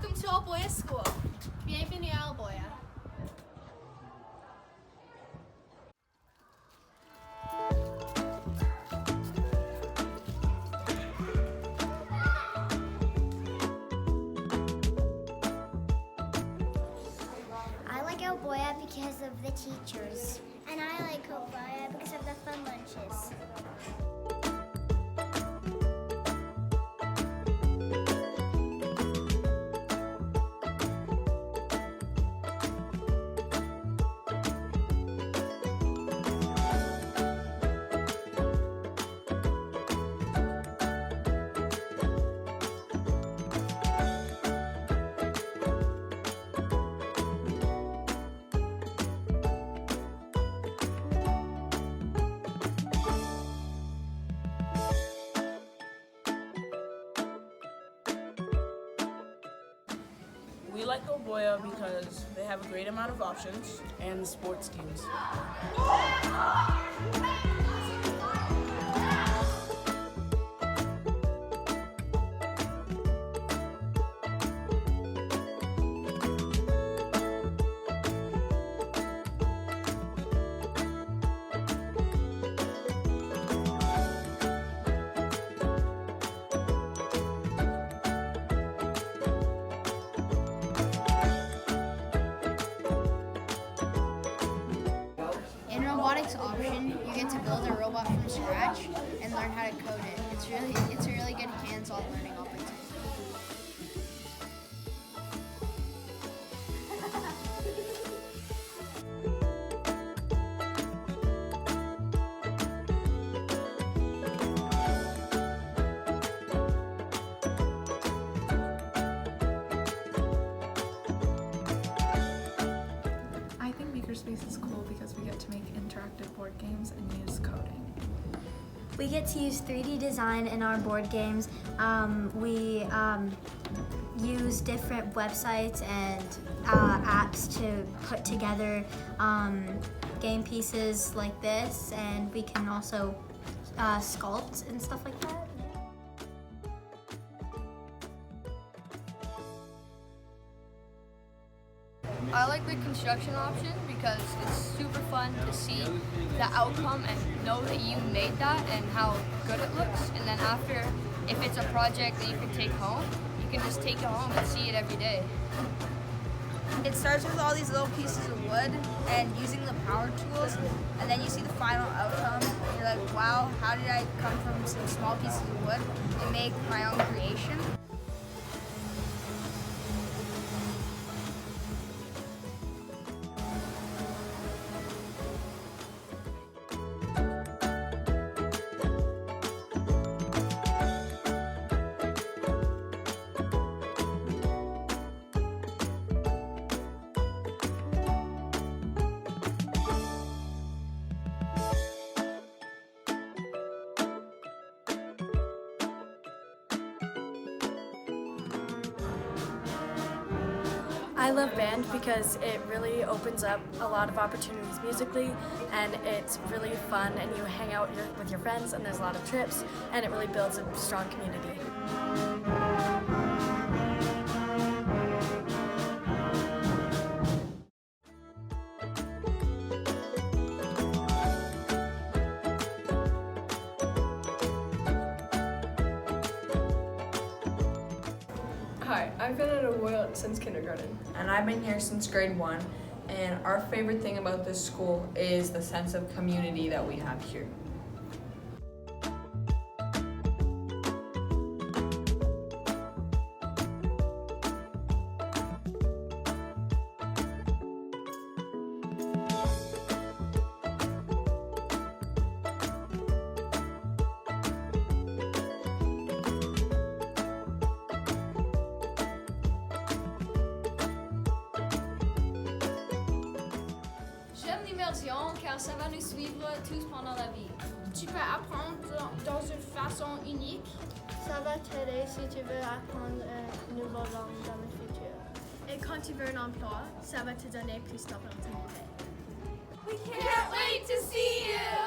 Welcome to Elboya School. Bienvenue à Elboya. I like Elboya because of the teachers. And I like Elboya because of the fun lunches. We like Elboya because they have a great amount of options and sports teams. In robotics option, you get to build a robot from scratch and learn how to code it. It's a really good hands-on learning opportunity. I think Makerspace is cool because we get to make interactive board games and use coding. We get to use 3D design in our board games. We use different websites and apps to put together game pieces like this, and we can also sculpt and stuff like that. I like the construction option because it's super fun to see the outcome and know that you made that and how good it looks. And then after, if it's a project that you can take home, you can just take it home and see it every day. It starts with all these little pieces of wood and using the power tools, and then you see the final outcome. And you're like, wow, how did I come from some small pieces of wood and make my own creation? I love band because it really opens up a lot of opportunities musically, and it's really fun, and you hang out with your friends, and there's a lot of trips, and it really builds a strong community. Hi, I've been at Elboya since kindergarten. And I've been here since grade 1, and our favorite thing about this school is the sense of community that we have here. J'aime l'immersion car ça va nous suivre tous pendant la vie. Tu peux apprendre dans une façon unique. Ça va t'aider si tu veux apprendre une nouvelle langue dans le futur. Et quand tu veux un emploi, ça va te donner plus d'opportunités. We can't wait to see you!